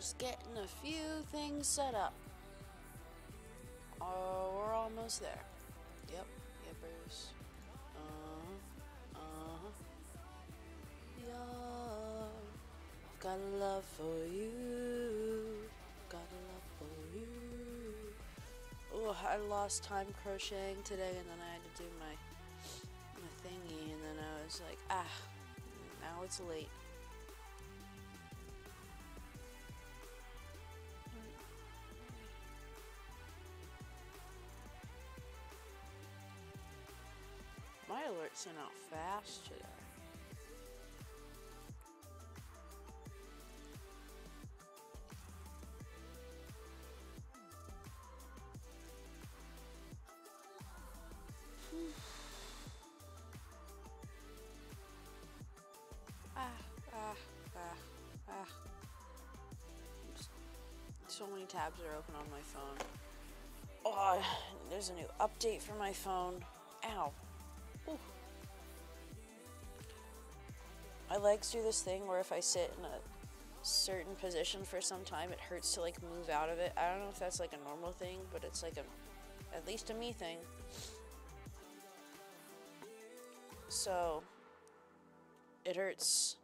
Just getting a few things set up. Oh, we're almost there. Yep, Bruce. Yeah, I've got a love for you. Got a love for you. Oh, I lost time crocheting today, and then I had to do my thingy, and then I was like, now it's late. My alerts sent out fast today. So many tabs are open on my phone. Oh, there's a new update for my phone. Ow. Ooh. My legs do this thing where if I sit in a certain position for some time, it hurts to like move out of it. I don't know if that's like a normal thing, but it's like at least a me thing. So it hurts.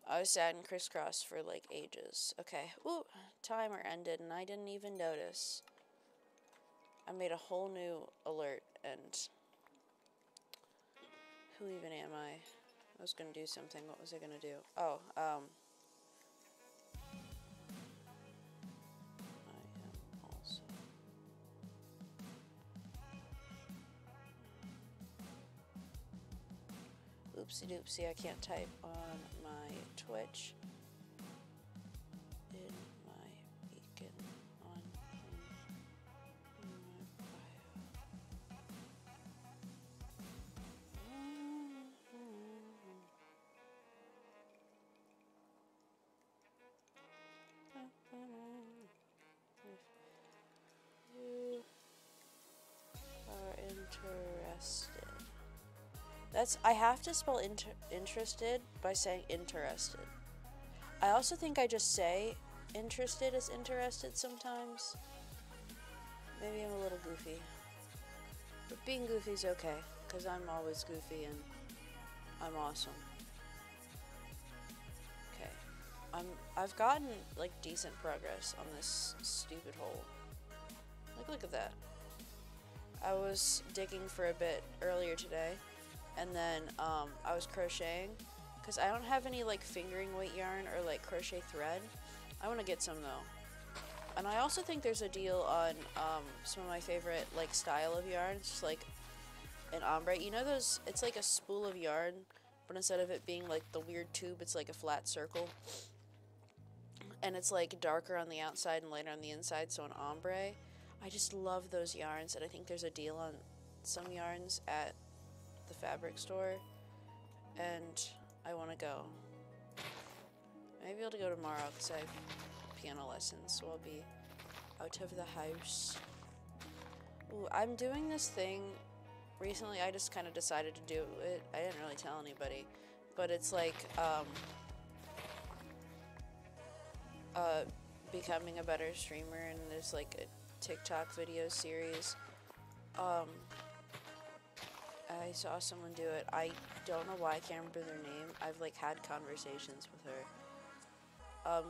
I was sat in crisscross for like ages. Okay. Ooh, timer ended and I didn't even notice. I made a whole new alert, and who even am I? I was gonna do something. What was I gonna do? Oh, I am also. Oopsie doopsie, I can't type on my Twitch. In my beacon on in my bio. If you are interested. I have to spell interested by saying interested. I also think I just say interested as interested sometimes. Maybe I'm a little goofy. But being goofy's okay, because I'm always goofy and I'm awesome. Okay. I've gotten like decent progress on this stupid hole. Like, look at that. I was digging for a bit earlier today, and then I was crocheting, because I don't have any like fingering weight yarn or like crochet thread. I want to get some though. And I also think there's a deal on some of my favorite like style of yarns, just like an ombre. You know those, it's like a spool of yarn, but instead of it being like the weird tube, it's like a flat circle. And it's like darker on the outside and lighter on the inside, so an ombre. I just love those yarns, and I think there's a deal on some yarns at the fabric store, and I want to go. Maybe I'll go tomorrow because I have piano lessons, so I'll be out of the house. Ooh, I'm doing this thing recently. I just kind of decided to do it. I didn't really tell anybody, but it's like becoming a better streamer, and there's like a TikTok video series. I saw someone do it. I don't know why I can't remember their name. I've like had conversations with her.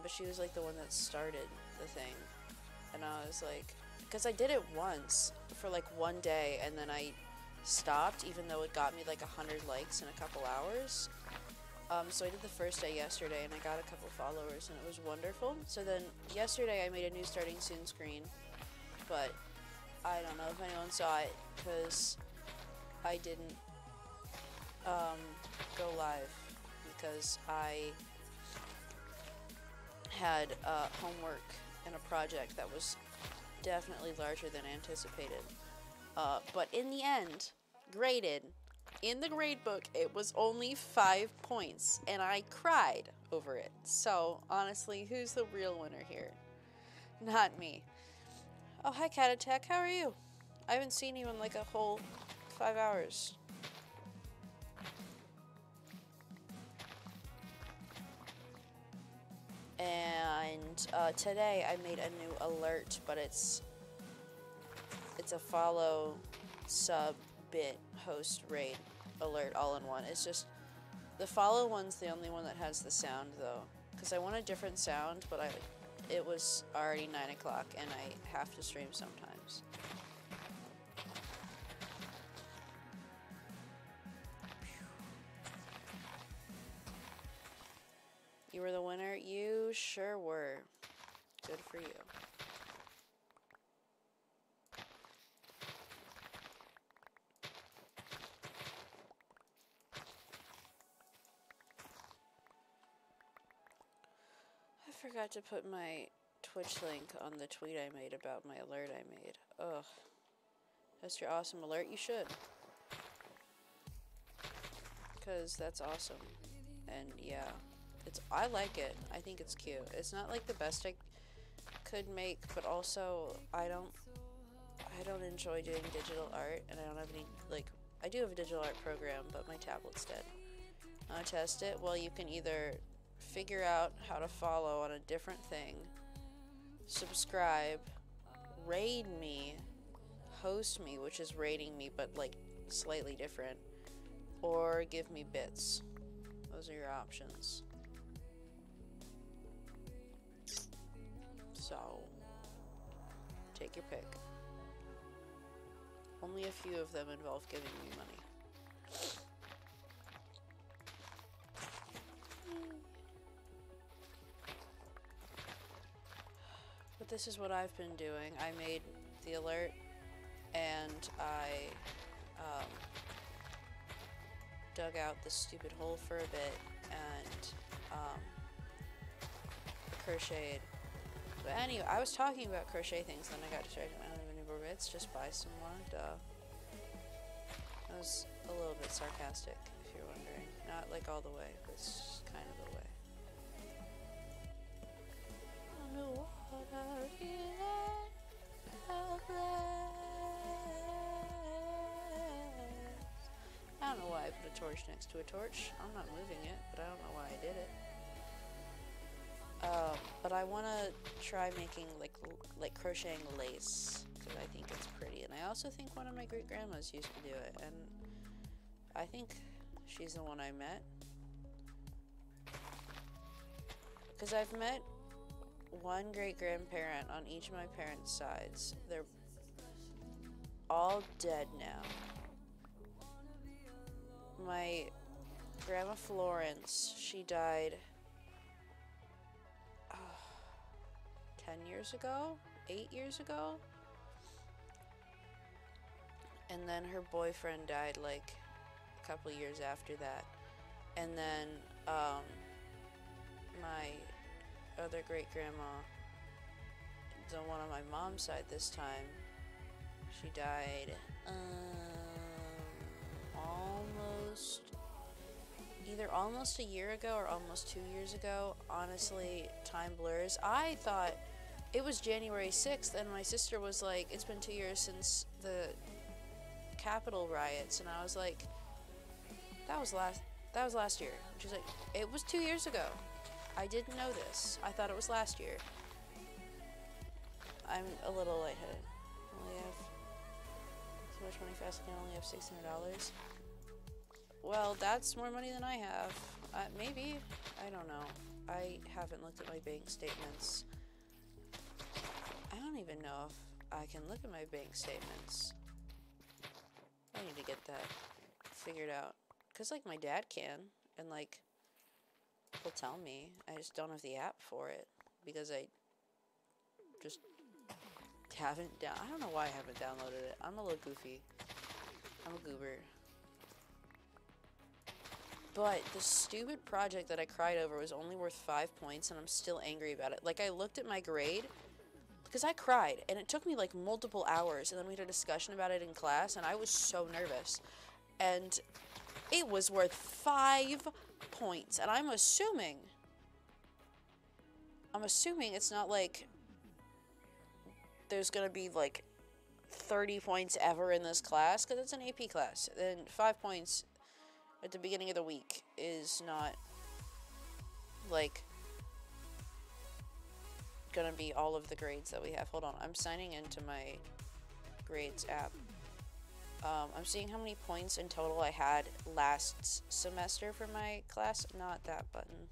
But she was like the one that started the thing. And I was like, because I did it once for like one day, and then I stopped, even though it got me like 100 likes in a couple hours. So I did the first day yesterday, and I got a couple followers, and it was wonderful. So then yesterday I made a new starting soon screen, but I don't know if anyone saw it, because I didn't go live, because I had homework and a project that was definitely larger than anticipated. But in the end, graded, in the grade book, it was only 5 points, and I cried over it. So, honestly, who's the real winner here? Not me. Oh, hi, Cat Attack. How are you? I haven't seen you in like a whole 5 hours. And today I made a new alert, but it's a follow, sub, bit, host, raid alert all in one. It's just the follow one's the only one that has the sound though, because I want a different sound, but it was already 9 o'clock and I have to stream sometimes. You were the winner? You sure were. Good for you. I forgot to put my Twitch link on the tweet I made about my alert I made. Ugh. That's your awesome alert? You should. Because that's awesome. And yeah. I like it. I think it's cute. It's not like the best I could make, but also I don't enjoy doing digital art, and I don't have any, like, I do have a digital art program, but my tablet's dead. I test it. Well, you can either figure out how to follow on a different thing, subscribe, raid me, host me, which is raiding me, but like slightly different, or give me bits. Those are your options. So, take your pick. Only a few of them involve giving me money. But this is what I've been doing. I made the alert, and I dug out the stupid hole for a bit, and crocheted. But anyway, I was talking about crochet things, then I got distracted. I don't have any more bits, just buy some more, duh. That was a little bit sarcastic, if you're wondering. Not like all the way, but it's just kind of the way. I know what I I don't know why I put a torch next to a torch. I'm not moving it, but I don't know why I did it. But I want to try making like crocheting lace, because I think it's pretty, and I also think one of my great grandmas used to do it, and I think she's the one I met, because I've met one great grandparent on each of my parents' sides. They're all dead now. My grandma Florence, she died 10 years ago, 8 years ago, and then her boyfriend died like a couple years after that, and then my other great grandma, the one on my mom's side this time, she died either almost a year ago or almost 2 years ago. Honestly, time blurs. I thought it was January 6th, and my sister was like, it's been 2 years since the Capitol riots, and I was like, that was last year. She's like, it was 2 years ago. I didn't know this. I thought it was last year. I'm a little lightheaded. I only have so much money fast. I can only have $600. Well, that's more money than I have. Maybe. I don't know. I haven't looked at my bank statements. I don't even know if I can look at my bank statements. I need to get that figured out. Because, like, my dad can. And, like, he'll tell me. I just don't have the app for it. Because I just haven't I don't know why I haven't downloaded it. I'm a little goofy. I'm a goober. But the stupid project that I cried over was only worth 5 points, and I'm still angry about it. Like, I looked at my grade, because I cried, and it took me, like, multiple hours, and then we had a discussion about it in class, and I was so nervous. And it was worth 5 points, and I'm assuming it's not, like, there's gonna be, like, 30 points ever in this class, because it's an AP class, and 5 points at the beginning of the week is not, like, gonna be all of the grades that we have. Hold on, I'm signing into my grades app. I'm seeing how many points in total I had last semester for my class. Not that button.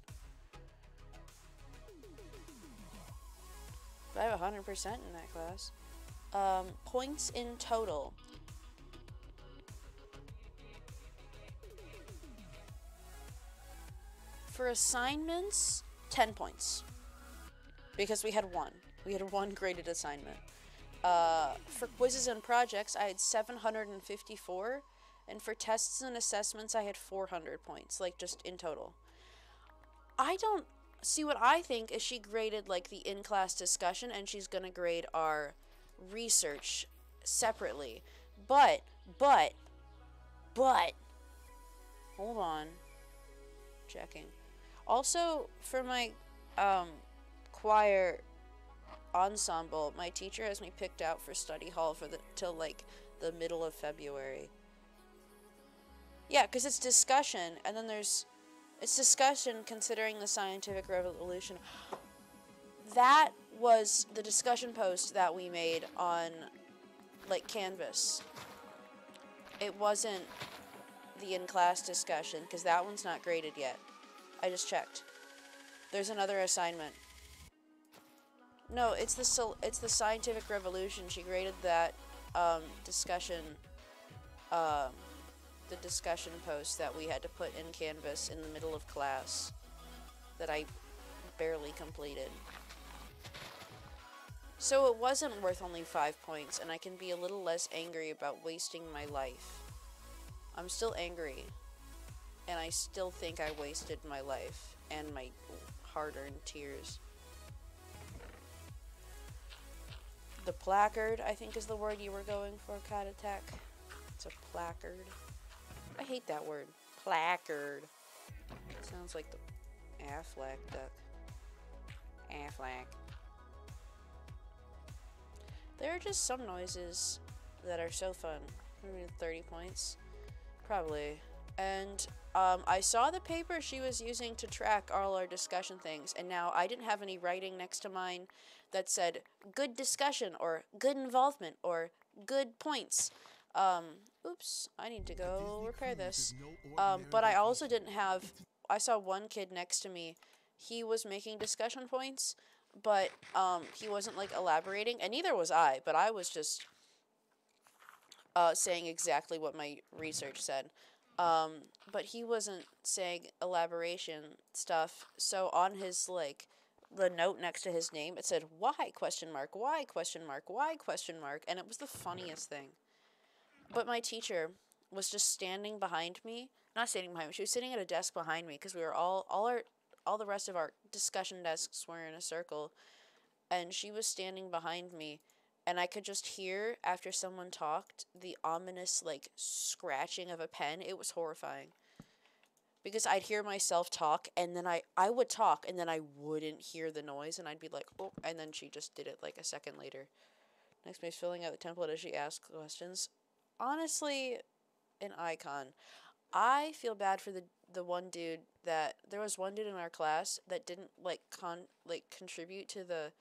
But I have 100% in that class. Points in total. For assignments, 10 points. Because we had one. We had one graded assignment. For quizzes and projects, I had 754. And for tests and assessments, I had 400 points. Like, just in total. I don't... See, what I think is she graded, like, the in-class discussion, and she's gonna grade our research separately. But... Hold on. Checking. Also, for my, choir ensemble, my teacher has me picked out for study hall for till, like, the middle of February. Yeah, because it's discussion, and then it's discussion considering the scientific revolution. That was the discussion post that we made on, like, Canvas. It wasn't the in-class discussion, because that one's not graded yet. I just checked. There's another assignment. No, it's the scientific revolution. She graded that discussion, the discussion post that we had to put in Canvas in the middle of class that I barely completed. So it wasn't worth only 5 points, and I can be a little less angry about wasting my life. I'm still angry, and I still think I wasted my life and my hard-earned tears. The placard, I think, is the word you were going for, Cat Attack. It's a placard. I hate that word. Placard. It sounds like the Aflac duck. Aflac. There are just some noises that are so fun. Maybe 30 points. Probably. And I saw the paper she was using to track all our discussion things, and now I didn't have any writing next to mine that said good discussion or good involvement or good points. Oops, I need to go repair this. But I also didn't have, I saw one kid next to me, he was making discussion points, but he wasn't, like, elaborating, and neither was I, but I was just saying exactly what my research said. But he wasn't saying elaboration stuff, so on his, like, the note next to his name, it said, why, question mark, why, question mark, why, question mark, and it was the funniest thing. But my teacher was just standing behind me, not standing behind me, she was sitting at a desk behind me, because we were all the rest of our discussion desks were in a circle, and she was standing behind me, and I could just hear, after someone talked, the ominous, like, scratching of a pen. It was horrifying. Because I'd hear myself talk, and then I would talk, and then I wouldn't hear the noise, and I'd be like, oh, and then she just did it, like, a second later. Next is filling out the template as she asks questions. Honestly, an icon. I feel bad for the one dude that, there was one dude in our class that didn't, like, contribute to the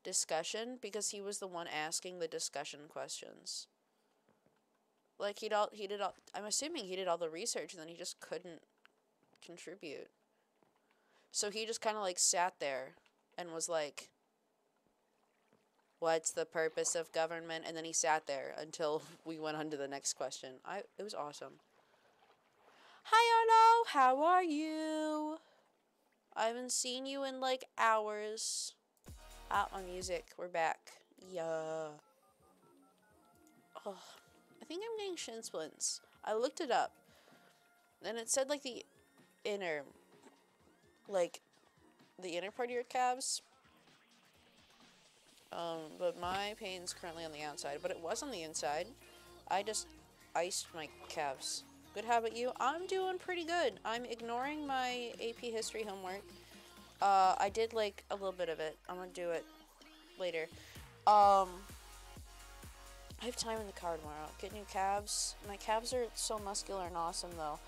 discussion because he was the one asking the discussion questions. Like, I'm assuming he did all the research and then he just couldn't contribute. So he just kind of, like, sat there and was like, what's the purpose of government? And then he sat there until we went on to the next question. It was awesome. Hi, Arlo! How are you? I haven't seen you in, like, hours. Ah, my music. We're back. Yeah. Oh, I think I'm getting shin splints. I looked it up. And it said, like, the inner part of your calves. But my pain's currently on the outside. But it was on the inside. I just iced my calves. Good, how about you? I'm doing pretty good. I'm ignoring my AP history homework. I did, like, a little bit of it. I'm gonna do it later. I have time in the car tomorrow. Get new calves. My calves are so muscular and awesome, though.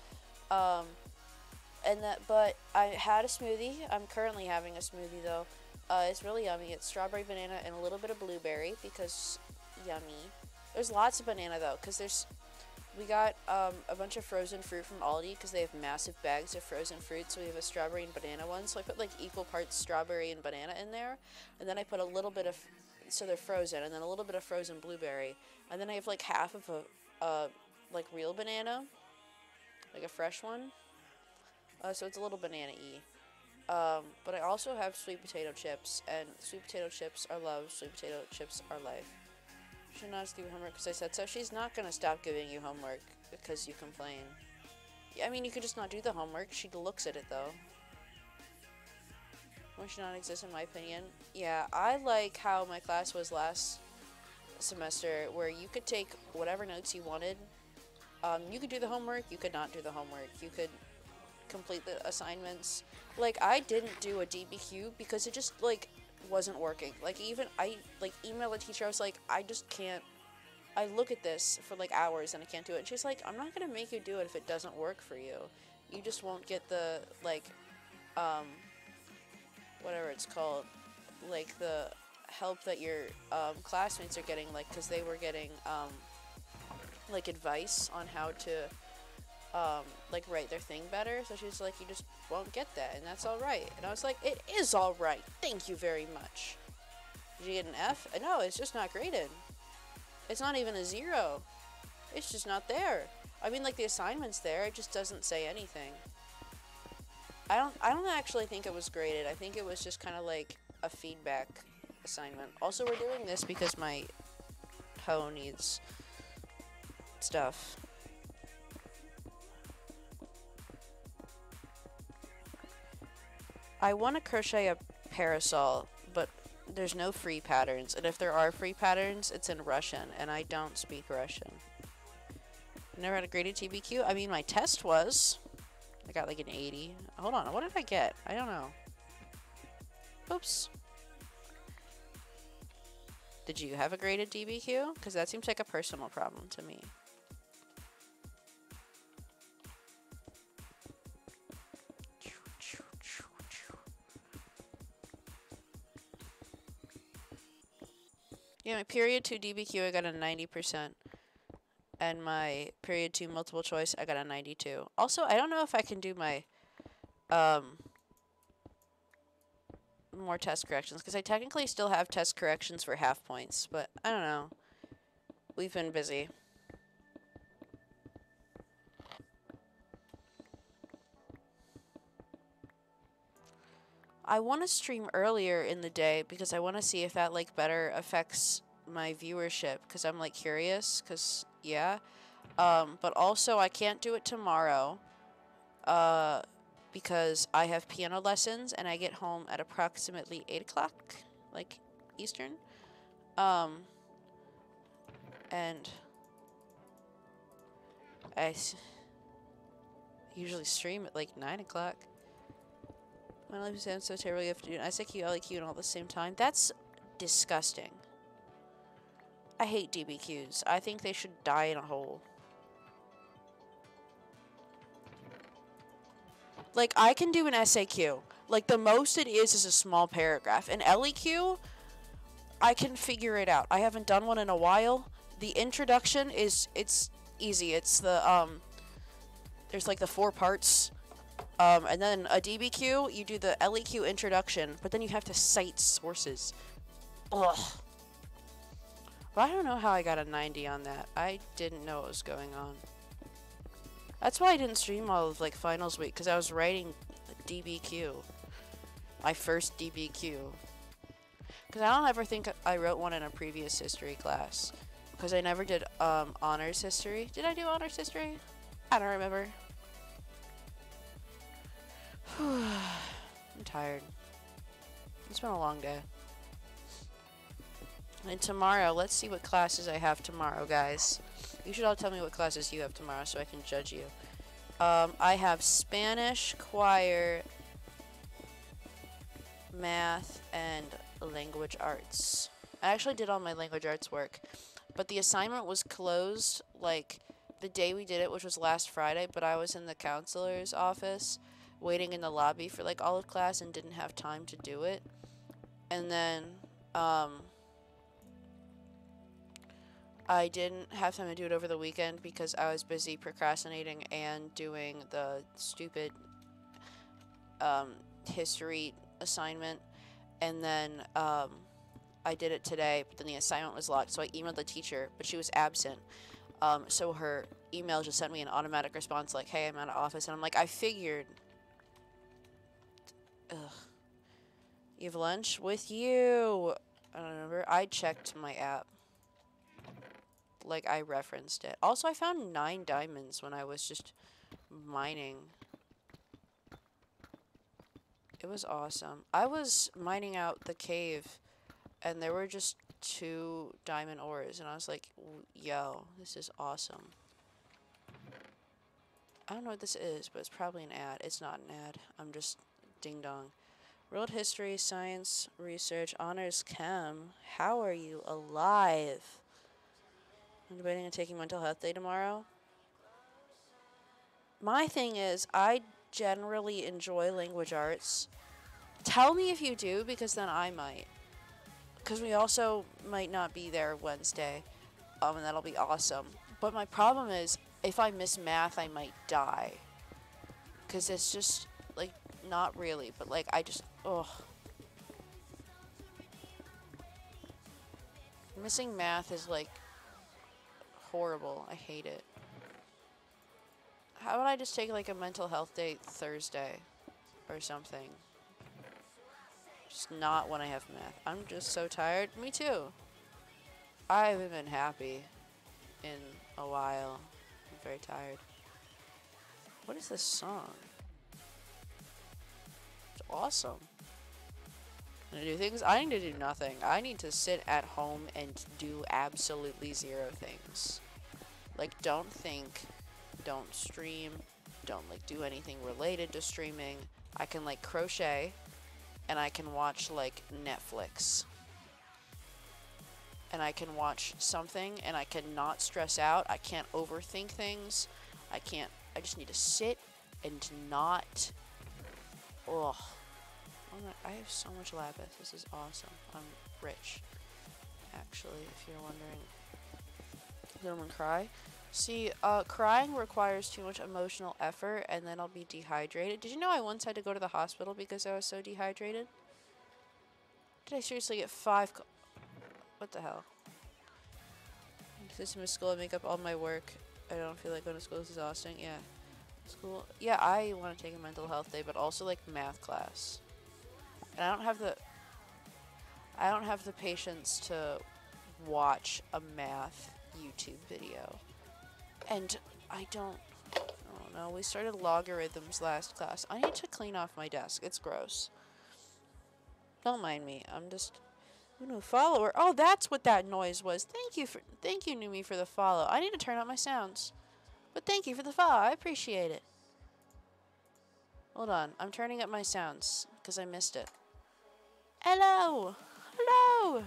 But I had a smoothie. I'm currently having a smoothie, though. It's really yummy. It's strawberry, banana, and a little bit of blueberry because yummy. There's lots of banana though, because we got a bunch of frozen fruit from Aldi because they have massive bags of frozen fruit. So we have a strawberry and banana one. So I put like equal parts strawberry and banana in there, and then I put a little bit of, so they're frozen, and then a little bit of frozen blueberry, and then I have like half of a like real banana, like a fresh one. So it's a little banana-y. But I also have sweet potato chips, and sweet potato chips are love. Sweet potato chips are life. Should not give you homework because I said so. She's not gonna stop giving you homework because you complain. Yeah, I mean, you could just not do the homework. She looks at it though. Homework should not exist in my opinion. Yeah, I like how my class was last semester, where you could take whatever notes you wanted. You could do the homework. You could not do the homework. You could complete the assignments. Like, I didn't do a DBQ because it just like wasn't working. Like, even I like emailed the teacher. I was like, I just can't. I look at this for like hours and I can't do it. And she's like, I'm not gonna make you do it if it doesn't work for you. You just won't get the like whatever it's called, like the help that your classmates are getting, like, because they were getting like advice on how to like write their thing better. So she's like, you just won't get that, and that's all right. And I was like, it is all right. Thank you very much. Did you get an F? No, it's just not graded. It's not even a 0. It's just not there. I mean, like, the assignment's there. It just doesn't say anything. I don't actually think it was graded. I think it was just kind of like a feedback assignment. Also, we're doing this because my hoe needs stuff. I want to crochet a parasol, but there's no free patterns, and if there are free patterns, it's in Russian, and I don't speak Russian. Never had a graded TBQ. I mean, my test was. I got like an 80. Hold on, what did I get? I don't know. Oops. Did you have a graded DBQ? Because that seems like a personal problem to me. Yeah, my period 2 DBQ, I got a 90%. And my period 2 multiple choice, I got a 92. Also, I don't know if I can do my more test corrections, because I technically still have test corrections for half points, but I don't know. We've been busy. I want to stream earlier in the day because I want to see if that like better affects my viewership, because I'm like curious, because yeah. But also I can't do it tomorrow because I have piano lessons and I get home at approximately 8 o'clock, like Eastern. And I usually stream at like 9 o'clock. My life sounds so terrible. You have to do an ICQ, LEQ, and all at the same time. That's disgusting. I hate DBQs. I think they should die in a hole. Like, I can do an SAQ. Like, the most it is a small paragraph. An LEQ, I can figure it out. I haven't done one in a while. The introduction it's easy. It's the, there's like the 4 parts. And then a DBQ, you do the LEQ introduction, but then you have to cite sources. Ugh. But I don't know how I got a 90 on that. I didn't know what was going on. That's why I didn't stream all of, like, finals week, because I was writing DBQ. My first DBQ. Because I don't ever think I wrote one in a previous history class. Because I never did, honors history. Did I do honors history? I don't remember. I'm tired. It's been a long day. And tomorrow, let's see what classes I have tomorrow, guys. You should all tell me what classes you have tomorrow so I can judge you. I have Spanish, choir, math, and language arts. I actually did all my language arts work, but the assignment was closed, like, the day we did it, which was last Friday, but I was in the counselor's office waiting in the lobby for like all of class and didn't have time to do it. And then, I didn't have time to do it over the weekend because I was busy procrastinating and doing the stupid, history assignment. And then, I did it today, but then the assignment was locked, so I emailed the teacher, but she was absent. So her email just sent me an automatic response like, hey, I'm out of office. And I'm like, I figured. Ugh. You have lunch with you. I don't remember. I checked my app. Like, I referenced it. Also, I found 9 diamonds when I was just mining. It was awesome. I was mining out the cave, and there were just 2 diamond ores, and I was like, yo, this is awesome. I don't know what this is, but it's probably an ad. It's not an ad. I'm just ding dong. World history, science, research, honors, chem. How are you alive? I'm debating on taking mental health day tomorrow. My thing is, I generally enjoy language arts. Tell me if you do, because then I might. Because we also might not be there Wednesday, and that'll be awesome. But my problem is, if I miss math, I might die. Because it's just, like, not really, but, like, I just, ugh. Missing math is, like, horrible. I hate it. How about I just take, like, a mental health day Thursday or something? Just not when I have math. I'm just so tired. Me too. I haven't been happy in a while. I'm very tired. What is this song? It's awesome. I'm gonna do things. I need to do nothing. I need to sit at home and do absolutely 0 things. Like, don't think, don't stream, don't, like, do anything related to streaming. I can, like, crochet, and I can watch, like, Netflix. And I can watch something, and I can not stress out. I can't overthink things. I just need to sit and not, ugh. Oh my, I have so much lapis. This is awesome. I'm rich, actually, if you're wondering. Did anyone cry? See, crying requires too much emotional effort, and then I'll be dehydrated. Did you know I once had to go to the hospital because I was so dehydrated? Did I seriously get 5 what the hell? System of school, I make up all my work. I don't feel like going to school is exhausting. Yeah. School. Yeah, I want to take a mental health day, but also, like, math class. And I don't have the patience to watch a math YouTube video. And I don't know. We started logarithms last class. I need to clean off my desk. It's gross. Don't mind me. I'm just new follower. Oh, that's what that noise was. Thank you, Numi, for the follow. I need to turn up my sounds. But thank you for the follow. I appreciate it. Hold on. I'm turning up my sounds because I missed it. Hello. Hello.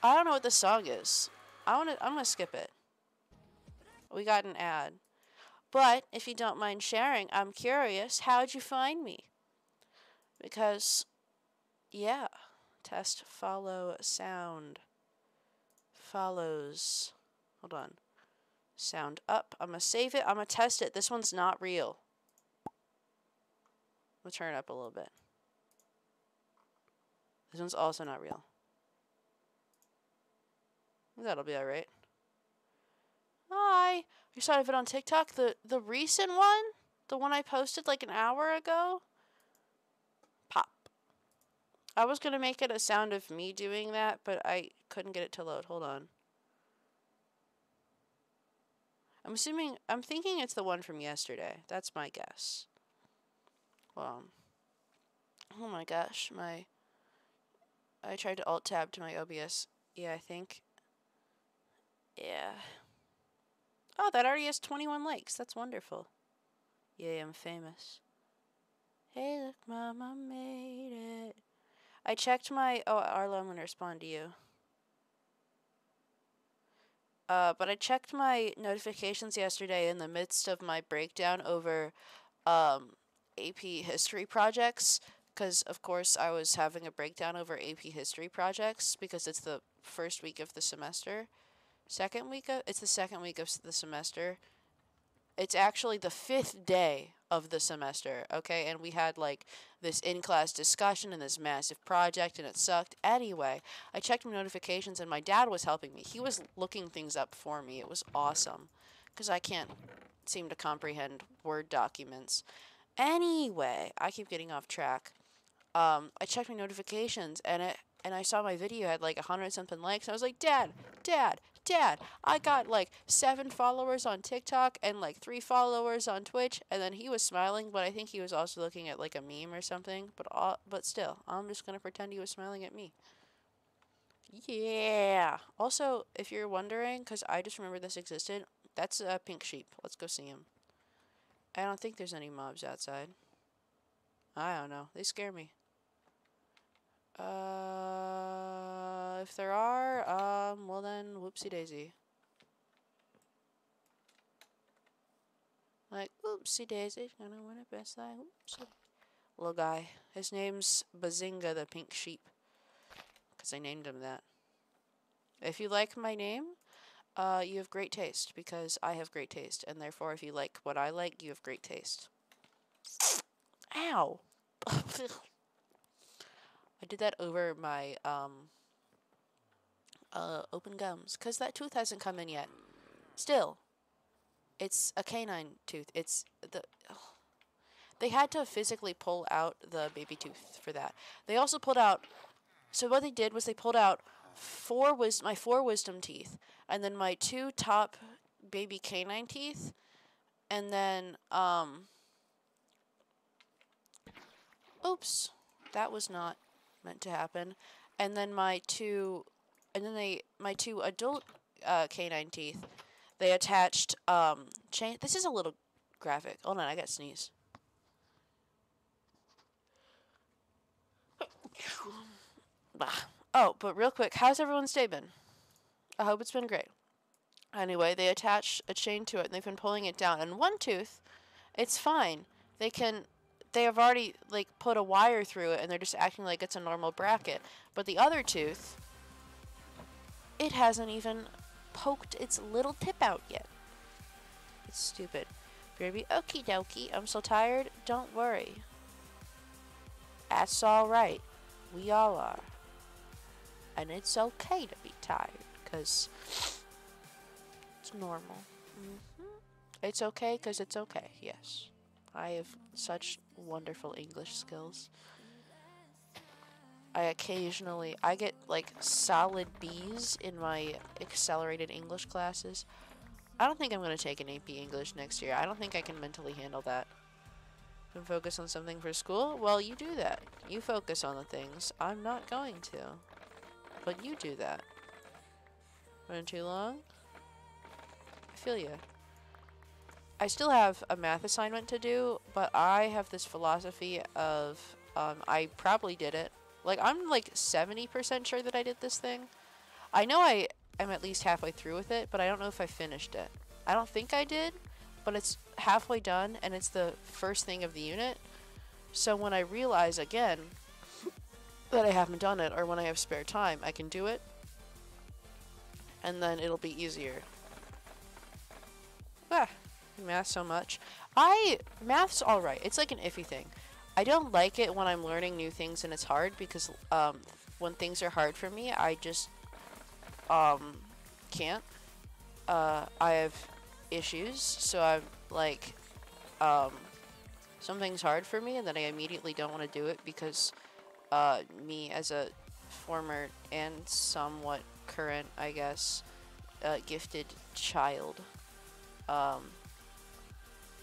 I don't know what this song is. I'm gonna skip it. We got an ad. But if you don't mind sharing, I'm curious, how'd you find me? Because, yeah. Test follow sound. Follows. Hold on. Sound up. I'm gonna save it. I'm gonna test it. This one's not real. We'll turn it up a little bit. This one's also not real. That'll be alright. Hi. You saw it on TikTok? The recent one? The one I posted like an hour ago? Pop. I was gonna make it a sound of me doing that, but I couldn't get it to load. Hold on. I'm thinking it's the one from yesterday. That's my guess. Well, oh my gosh, I tried to alt-tab to my OBS. Yeah, I think. Yeah. Oh, that already has 21 likes. That's wonderful. Yay, I'm famous. Hey, look, Mama made it. I checked my... Oh, Arlo, I'm going to respond to you. But I checked my notifications yesterday in the midst of my breakdown over AP history projects, because of course I was having a breakdown over AP history projects because it's the first week of the semester. It's the second week of the semester. It's actually the 5th day of the semester, okay? And we had like this in-class discussion and this massive project and it sucked. Anyway, I checked my notifications and my dad was helping me. He was looking things up for me. It was awesome because I can't seem to comprehend Word documents. Anyway, I keep getting off track. I checked my notifications and I saw my video had like 100 something likes. I was like, Dad, I got like 7 followers on TikTok and like 3 followers on Twitch. And then he was smiling, but I think he was also looking at like a meme or something. But still, I'm just gonna pretend he was smiling at me. Yeah. Also, if you're wondering, because I just remember this existed, that's a pink sheep. Let's go see him. I don't think there's any mobs outside. I don't know. They scare me. If there are, well then, whoopsie daisy. Like, oopsie daisy, gonna win it best like, oopsie. Little guy. His name's Bazinga the Pink Sheep. Because I named him that. If you like my name, you have great taste. Because I have great taste. And therefore, if you like what I like, you have great taste. Ow! I did that over my, open gums. Because that tooth hasn't come in yet. Still. It's a canine tooth. It's the... They had to physically pull out the baby tooth for that. They also pulled out... So what they did was they pulled out my 4 wisdom teeth. And then my 2 top baby canine teeth. And then, oops. That was not meant to happen. And then my 2... And then my 2 adult canine teeth... They attached, chain... This is a little graphic. Hold on, I gotta sneeze. Oh, but real quick, how's everyone's day been? I hope it's been great. Anyway, they attached a chain to it, and they've been pulling it down. And one tooth, it's fine. They have already, like, put a wire through it, and they're just acting like it's a normal bracket. But the other tooth, it hasn't even... poked its little tip out yet. It's stupid. You're gonna be okie dokie. I'm so tired. Don't worry. That's alright. We all are. And it's okay to be tired. Because it's normal. It's okay because it's okay. Yes. I have such wonderful English skills. I get like solid B's in my accelerated English classes. I don't think I'm going to take an AP English next year. I don't think I can mentally handle that. And focus on something for school? Well, you do that. You focus on the things. I'm not going to. But you do that. Running too long? I feel ya. I still have a math assignment to do, but I have this philosophy of, I probably did it. Like, I'm like 70% sure that I did this thing. I know I am at least halfway through with it, but I don't know if I finished it. I don't think I did, but it's halfway done, and it's the first thing of the unit. So when I realize again that I haven't done it, or when I have spare time, I can do it. And then it'll be easier. Math so much. Math's alright. It's like an iffy thing. I don't like it when I'm learning new things and it's hard because when things are hard for me, I just can't. I have issues, so I'm like something's hard for me and then I immediately don't want to do it because me as a former and somewhat current, I guess, gifted child,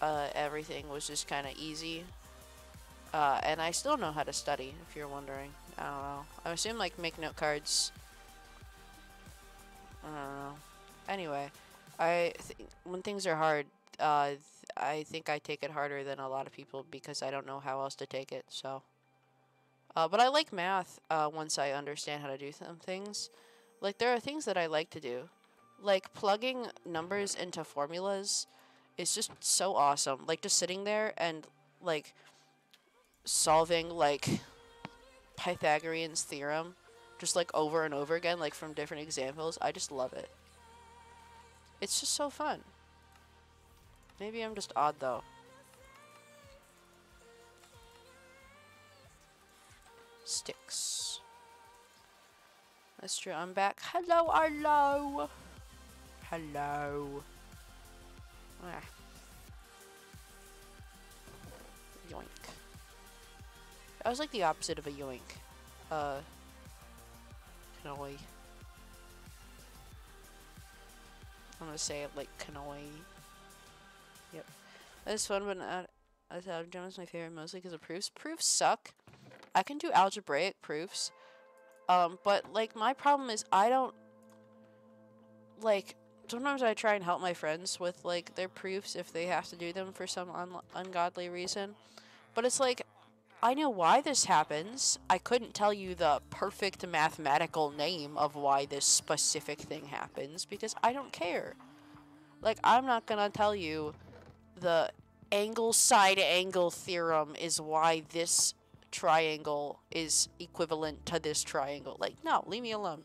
everything was just kind of easy. And I still know how to study, if you're wondering. I don't know. I assume, like, make note cards. I don't know. Anyway, when things are hard, I think I take it harder than a lot of people because I don't know how else to take it, so. But I like math, once I understand how to do some things. Like, there are things that I like to do. Like, plugging numbers into formulas is just so awesome. Like, just sitting there and, like... solving like Pythagorean's theorem just like over and over again, like from different examples. I just love it. It's just so fun. Maybe I'm just odd though. Sticks. That's true. I'm back. Hello, hello. Hello. Ah. Yoink. I was like the opposite of a yoink. Kanoi. I'm gonna say it like kanoi. Yep. It's fun, but not. Algebra is my favorite mostly because of proofs. Proofs suck. I can do algebraic proofs. But like my problem is I don't like. Sometimes I try and help my friends with like their proofs if they have to do them for some ungodly reason. But it's like, I know why this happens. I couldn't tell you the perfect mathematical name of why this specific thing happens because I don't care. Like, I'm not gonna tell you the angle side angle theorem is why this triangle is equivalent to this triangle. Like, no, leave me alone.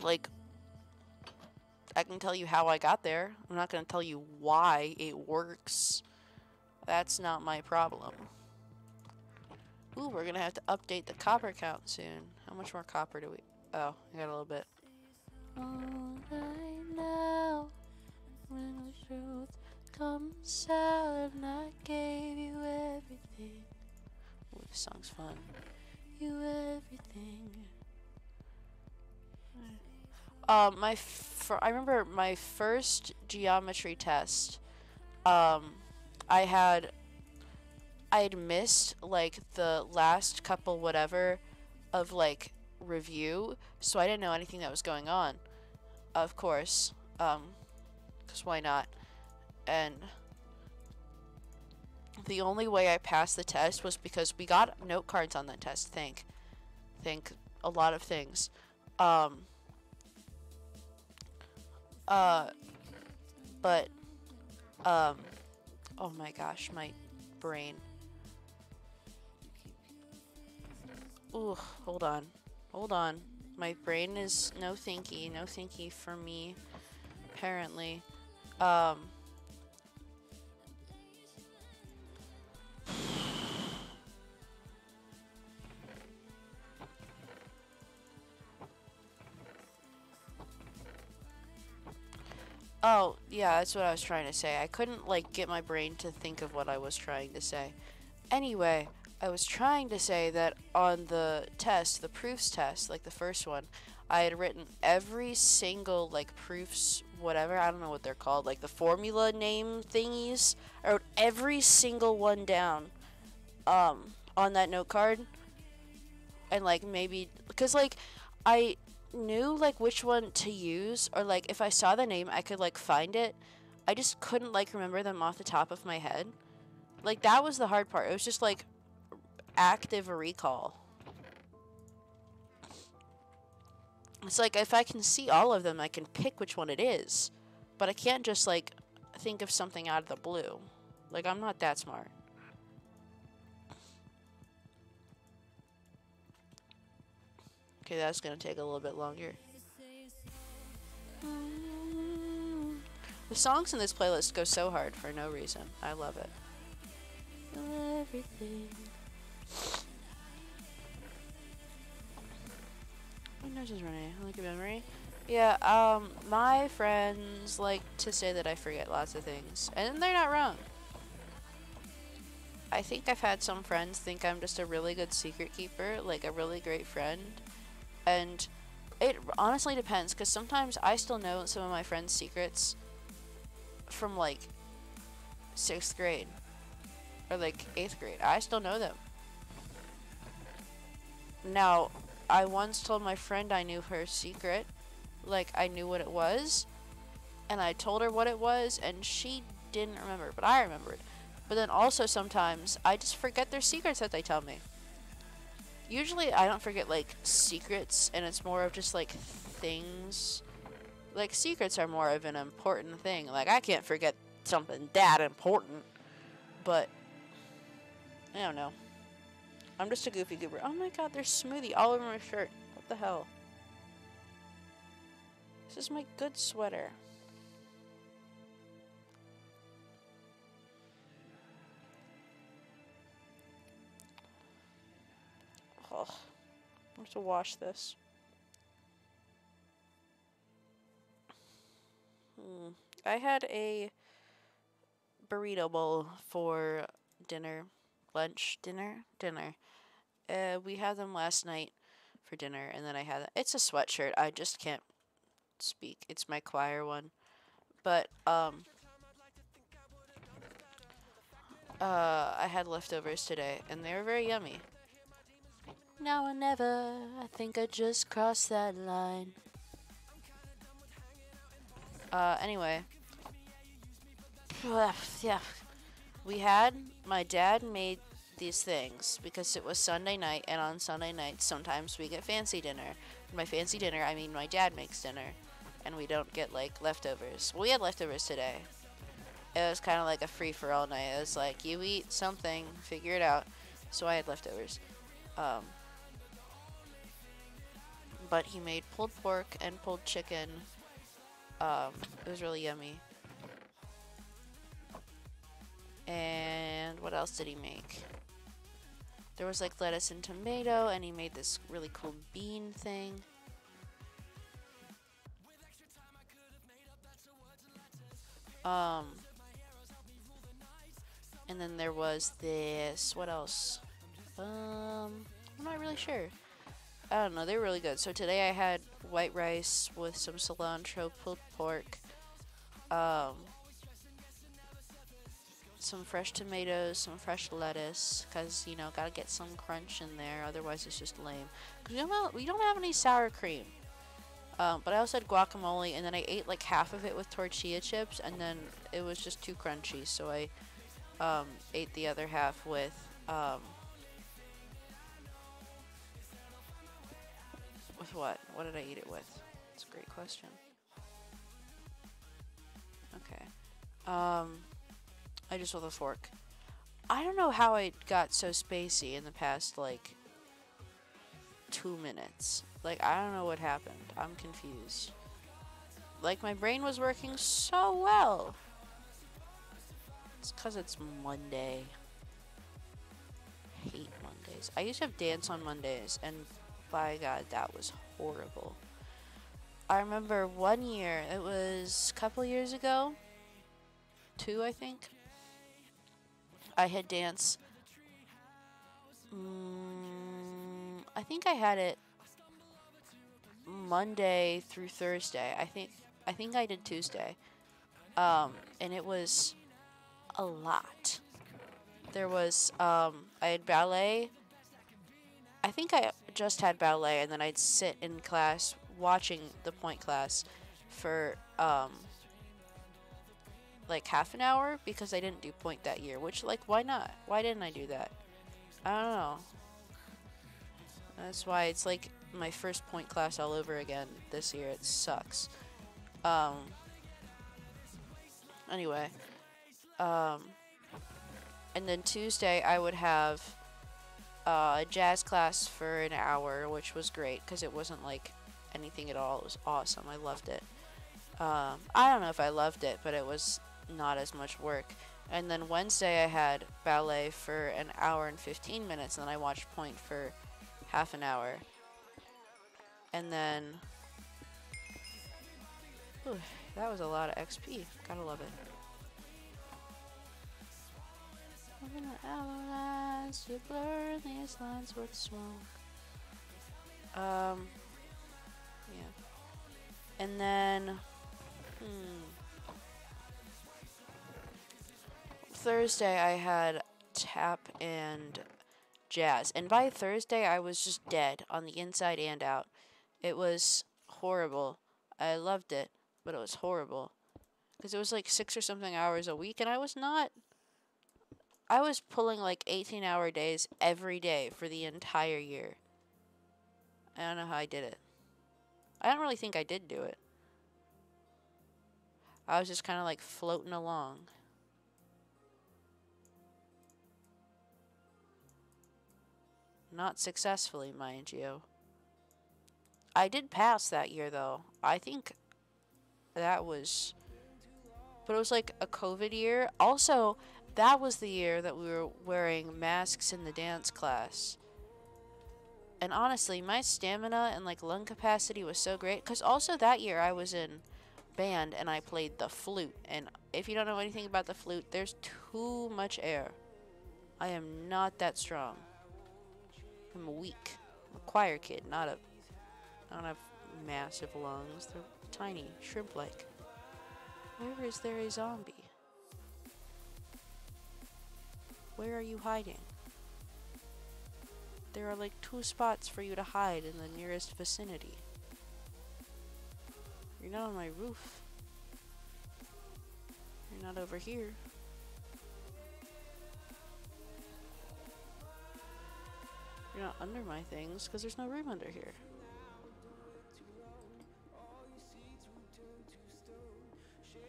Like, I can tell you how I got there. I'm not going to tell you why it works. That's not my problem. Ooh, we're going to have to update the copper count soon. How much more copper do we... Oh, I got a little bit. All right now, when the truth comes out and I gave you everything. Ooh, this song's fun. You everything. I remember my first geometry test. I had missed like the last couple whatever of like review, so I didn't know anything that was going on. Of course, because why not? And the only way I passed the test was because we got note cards on that test. Think a lot of things. Oh my gosh, my brain. Ooh, hold on. My brain is no thinky for me, apparently. Oh, yeah, that's what I was trying to say. I couldn't, like, get my brain to think of what I was trying to say. Anyway, I was trying to say that on the test, the proofs test, like the first one, I had written every single, like, proofs, whatever, I don't know what they're called, like the formula name thingies. I wrote every single one down, on that note card. And, like, maybe, because, like, I knew like which one to use, or like if I saw the name I could like find it. I just couldn't like remember them off the top of my head. Like that was the hard part. It was just like active recall. It's like if I can see all of them I can pick which one it is, but I can't just like think of something out of the blue. Like I'm not that smart. Okay, that's gonna take a little bit longer. The songs in this playlist go so hard for no reason. I love it. Everything. My nose is running. I like a memory. Yeah, my friends like to say that I forget lots of things. And they're not wrong. I think I've had some friends think I'm just a really good secret keeper, like a really great friend. And it honestly depends, because sometimes I still know some of my friends' secrets from, like, 6th grade. Or, like, 8th grade. I still know them. Now, I once told my friend I knew her secret. Like, I knew what it was. And I told her what it was, and she didn't remember. But I remembered. But then also sometimes, I just forget their secrets that they tell me. Usually I don't forget, like, secrets, and it's more of just, like, things. Like, secrets are more of an important thing. Like, I can't forget something that important. But I don't know. I'm just a goofy goober. Oh my god, there's smoothie all over my shirt. What the hell? This is my good sweater. Oh, I have to wash this. I had a burrito bowl for dinner. Dinner. We had them last night for dinner, and then I had it's a sweatshirt. I just can't speak. It's my choir one, but I had leftovers today, and they were very yummy. Now or never, I think I just crossed that line. Anyway. Yeah. My dad made these things because it was Sunday night, and on Sunday nights, sometimes we get fancy dinner. By fancy dinner, I mean my dad makes dinner, and we don't get, like, leftovers. We had leftovers today. It was kind of like a free-for-all night. It was like, you eat something, figure it out. So I had leftovers. But he made pulled pork and pulled chicken. It was really yummy. And what else did he make? There was like lettuce and tomato, and he made this really cool bean thing. And then there was this, what else? I'm not really sure. I don't know, they're really good. So today I had white rice with some cilantro, pulled pork, some fresh tomatoes, some fresh lettuce, because, you know, gotta get some crunch in there, otherwise it's just lame. Because we don't have any sour cream. But I also had guacamole, and then I ate like half of it with tortilla chips, and then it was just too crunchy, so I ate the other half with what? What did I eat it with? That's a great question. Okay. I just with a fork. I don't know how I got so spacey in the past, like, 2 minutes. Like, I don't know what happened. I'm confused. Like, my brain was working so well. It's because it's Monday. I hate Mondays. I used to have dance on Mondays, and by God, that was horrible. I remember one year, it was a couple years ago, 2, I think. I had dance. I think I had it Monday through Thursday. I think I did Tuesday. And it was a lot. There was I had ballet. I think I just had ballet, and then I'd sit in class watching the point class for like half an hour, because I didn't do point that year, which, like, why not? Why didn't I do that? I don't know. That's why it's like my first point class all over again this year. It sucks. Anyway. And then Tuesday I would have a jazz class for an hour, which was great because it wasn't like anything at all. It was awesome. I loved it. I don't know if I loved it, but it was not as much work. And then Wednesday I had ballet for an hour and 15 minutes, and then I watched point for half an hour. And then that was a lot of XP. Gotta love it. Moving the hourglass, you blur these lines with smoke. Yeah. And then Thursday I had tap and jazz. And by Thursday I was just dead on the inside and out. It was horrible. I loved it, but it was horrible. Because it was like 6 or something hours a week, and I was pulling like 18-hour days every day for the entire year. I don't know how I did it. I don't really think I did do it. I was just kind of like floating along. Not successfully, mind you. I did pass that year, though. I think that was... But it was like a COVID year. Also, that was the year that we were wearing masks in the dance class. And honestly, my stamina and like lung capacity was so great. Because also that year I was in band and I played the flute. And if you don't know anything about the flute, there's too much air. I am not that strong. I'm weak. I'm a choir kid, not a... I don't have massive lungs. They're tiny, shrimp-like. Where is there a zombie? Where are you hiding? There are like 2 spots for you to hide in the nearest vicinity. You're not on my roof. You're not over here. You're not under my things, because there's no room under here.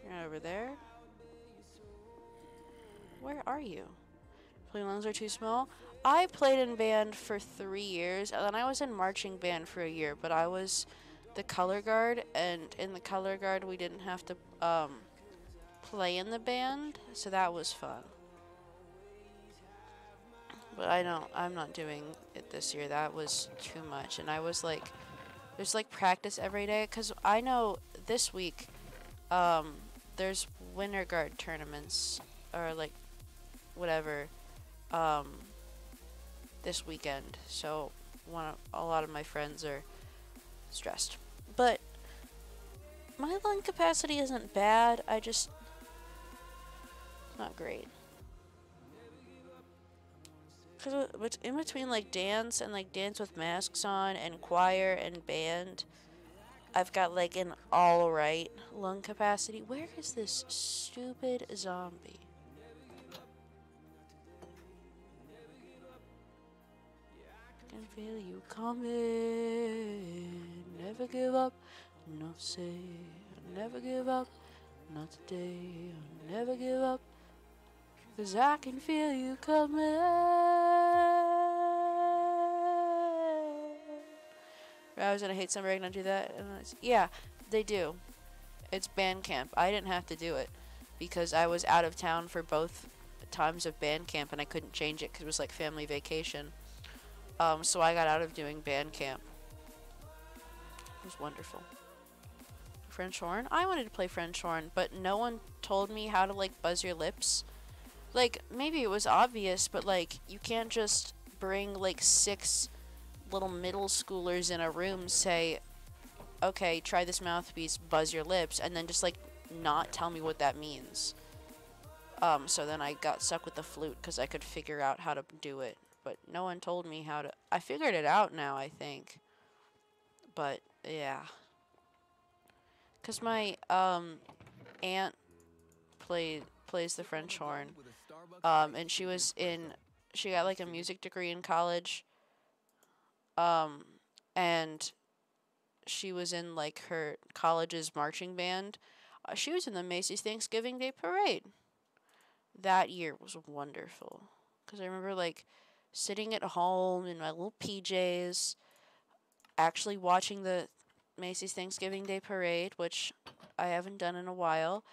You're not over there. Where are you? Playing lungs are too small. I played in band for 3 years, and then I was in marching band for a year, but I was the color guard, and in the color guard we didn't have to play in the band, so that was fun. But I'm not doing it this year. That was too much, and I was like, there's like practice every day, because I know this week there's winter guard tournaments, or like whatever, this weekend, so a lot of my friends are stressed. But my lung capacity isn't bad, it's not great. Because in between like dance and like dance with masks on and choir and band, I've got like an alright lung capacity. Where is this stupid zombie? I can feel you coming. Never give up, no say. I'll never give up, not today. I'll never give up, 'cause I can feel you coming. I was gonna hate somebody, gonna do that. And yeah, they do. It's band camp. I didn't have to do it because I was out of town for both times of band camp and I couldn't change it because it was like family vacation. So I got out of doing band camp. It was wonderful. French horn? I wanted to play French horn, but no one told me how to like buzz your lips. Like, maybe it was obvious, but like, you can't just bring like 6 little middle schoolers in a room, say, okay, try this mouthpiece, buzz your lips, and then just like not tell me what that means. So then I got stuck with the flute because I could figure out how to do it, but no one told me how to. I figured it out now, I think. But yeah, because my aunt plays the French horn, and she got like a music degree in college. And she was in like her college's marching band. She was in the Macy's Thanksgiving Day Parade. That year was wonderful. Because I remember like sitting at home in my little PJs, actually watching the Macy's Thanksgiving Day Parade, which I haven't done in a while.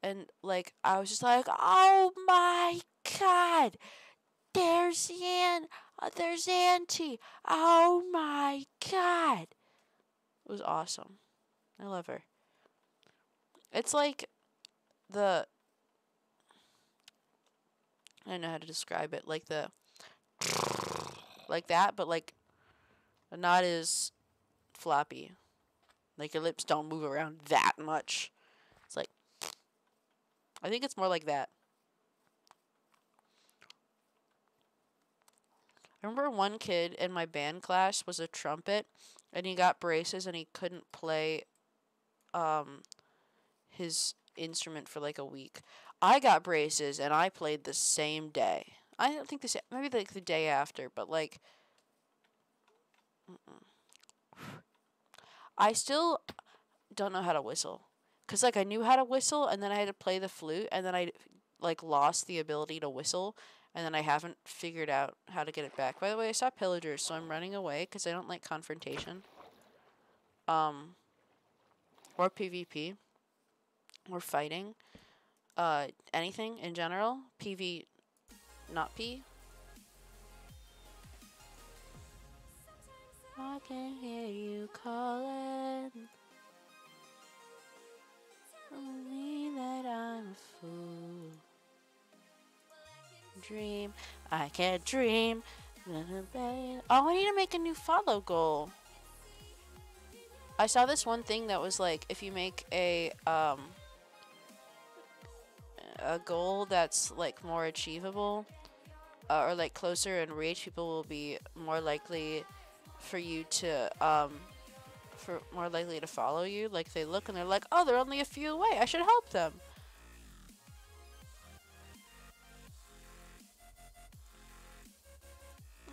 And like, I was just like, oh my God, there's Auntie. Oh my God. It was awesome. I love her. It's like I don't know how to describe it. Like like that, but like not as floppy. Like your lips don't move around that much. It's like, I think it's more like that. I remember one kid in my band class was a trumpet, and he got braces and he couldn't play his instrument for like a week. I got braces and I played the same day. I don't think maybe like the day after, but like I still don't know how to whistle. Cause like I knew how to whistle, and then I had to play the flute, and then I like lost the ability to whistle, and then I haven't figured out how to get it back. By the way, I saw pillagers, so I'm running away because I don't like confrontation. Or PvP, or fighting. Anything in general. PV, not P. I can hear you calling. Telling me that I'm a fool. Dream, I can't dream. Oh, I need to make a new follow goal. I saw this one thing that was like, if you make a goal that's like more achievable, or like closer in reach, people will be more likely for you to more likely to follow you. Like they look and they're like, oh, they're only a few away, I should help them.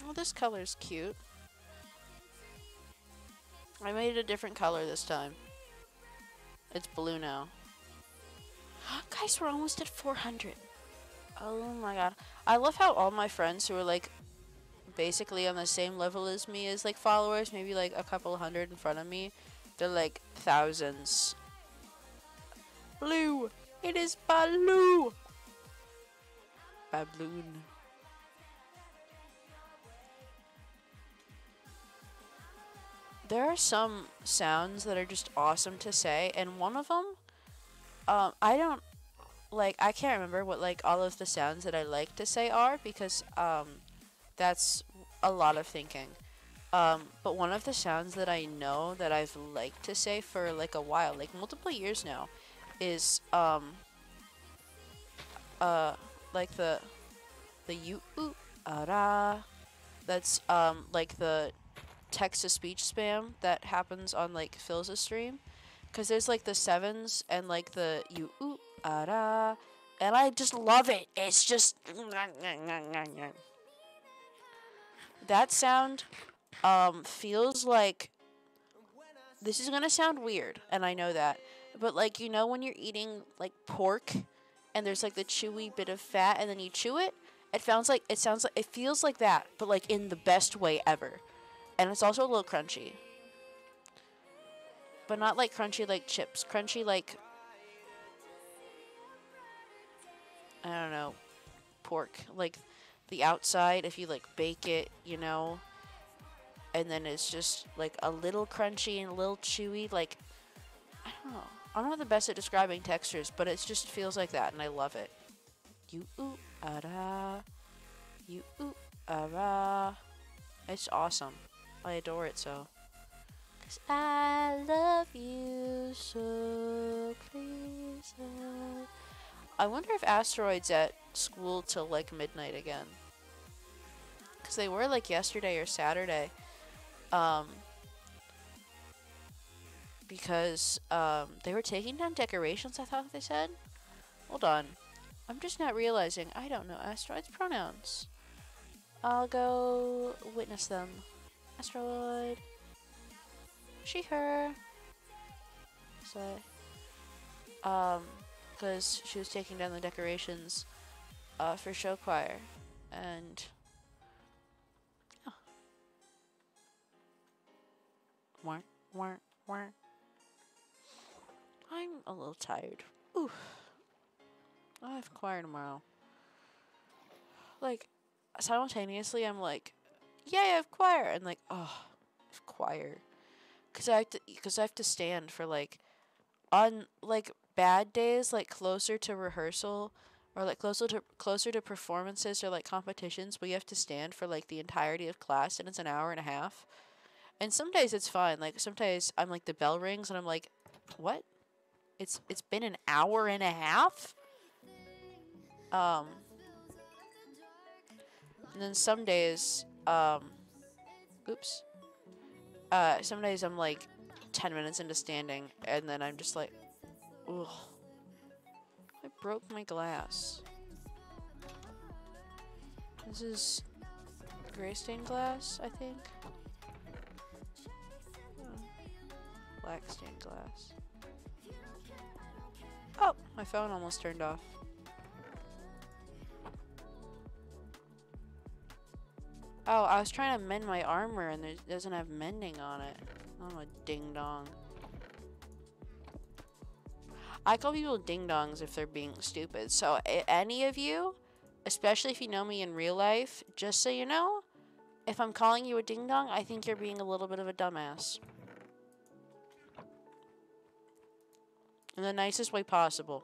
Oh, this color's cute. I made it a different color this time. It's blue now. Guys, we're almost at 400. Oh my god. I love how all my friends who are like basically on the same level as me as like followers, maybe like a couple hundred in front of me, they're like thousands. Blue! It is Baloo! Baboon. There are some sounds that are just awesome to say, and one of them, I don't, like, I can't remember what, like, all of the sounds that I like to say are, because, that's a lot of thinking. But one of the sounds that I know that I've liked to say for, like, a while, like, multiple years now, is, like, the you-oo-ah-ra. That's, like, the text-to-speech spam that happens on, like, Phil's stream. Because there's, like, the sevens and, like, the you-oo-ah-ra. And I just love it. It's just... That sound, feels like... This is gonna sound weird, and I know that. But, like, you know when you're eating, like, pork, and there's, like, the chewy bit of fat, and then you chew it? It feels like, that, but, like, in the best way ever. And it's also a little crunchy. But not, like, crunchy like chips. Crunchy like... I don't know. Pork. Like, the outside, if you, like, bake it, you know? And then it's just, like, a little crunchy and a little chewy. Like, I don't know. I'm not the best at describing textures, but it just feels like that, and I love it. You-oo-ah-ra. You-oo-ah-ra. It's awesome. I adore it so. 'Cause I love you so, please. I wonder if Asteroid's at school till like midnight again. 'Cause they were like yesterday or Saturday. Because they were taking down decorations, I thought they said. Hold on. I'm just not realizing. I don't know Asteroid's pronouns. I'll go witness them. Asteroid. She, her. So, because she was taking down the decorations, for show choir, and, yeah. Wah, wah, wah. I'm a little tired. Oof. I have choir tomorrow. Like, simultaneously, I'm like, yay, I have choir, and like, oh, I have choir. Because I have to stand for, like, on, like, bad days, like, closer to rehearsal, or, like, closer to performances or, like, competitions, we have to stand for, like, the entirety of class, and it's an hour and a half. And some days it's fine. Like, some days I'm, like, the bell rings, and I'm like, what? It's been an hour and a half? And then some days, oops. Some days I'm like 10 minutes into standing, and then I'm just like, ugh. I broke my glass. This is gray stained glass, I think. Oh. Black stained glass. Oh, my phone almost turned off. Oh, I was trying to mend my armor and it doesn't have mending on it. I'm a ding dong. I call people ding dongs if they're being stupid. So any of you, especially if you know me in real life, just so you know, if I'm calling you a ding dong, I think you're being a little bit of a dumbass. In the nicest way possible.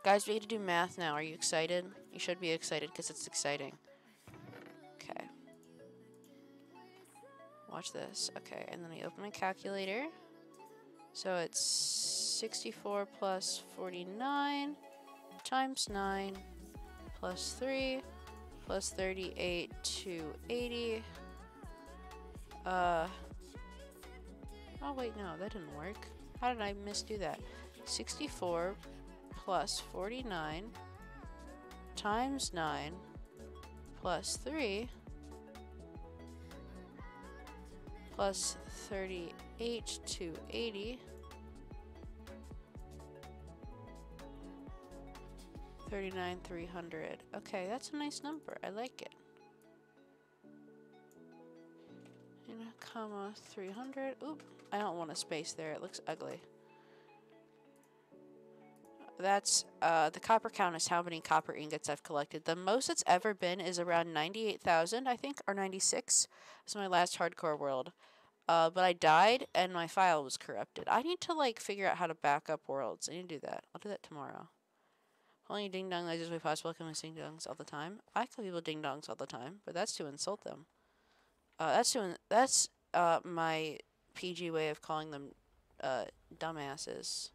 Guys, we get to do math now. Are you excited? You should be excited because it's exciting. Okay. Watch this. Okay, and then we open my calculator. So it's 64 plus 49 times 9 plus 3 plus 38 to 80. Oh wait, no, that didn't work. How did I misdo that? 64 plus 49 times 9 plus 3 plus 38 to 80. 39,300. Okay, that's a nice number. I like it. In a comma 300. Oop, I don't want a space there. It looks ugly. That's the copper count is how many copper ingots I've collected. The most it's ever been is around 98,000, I think, or 96. It's my last hardcore world. But I died and my file was corrupted. I need to like figure out how to back up worlds. I need to do that. I'll do that tomorrow. Only ding dong nicest way possible. Can we ding dongs all the time? I call people ding dongs all the time, but that's to insult them. That's my PG way of calling them dumbasses.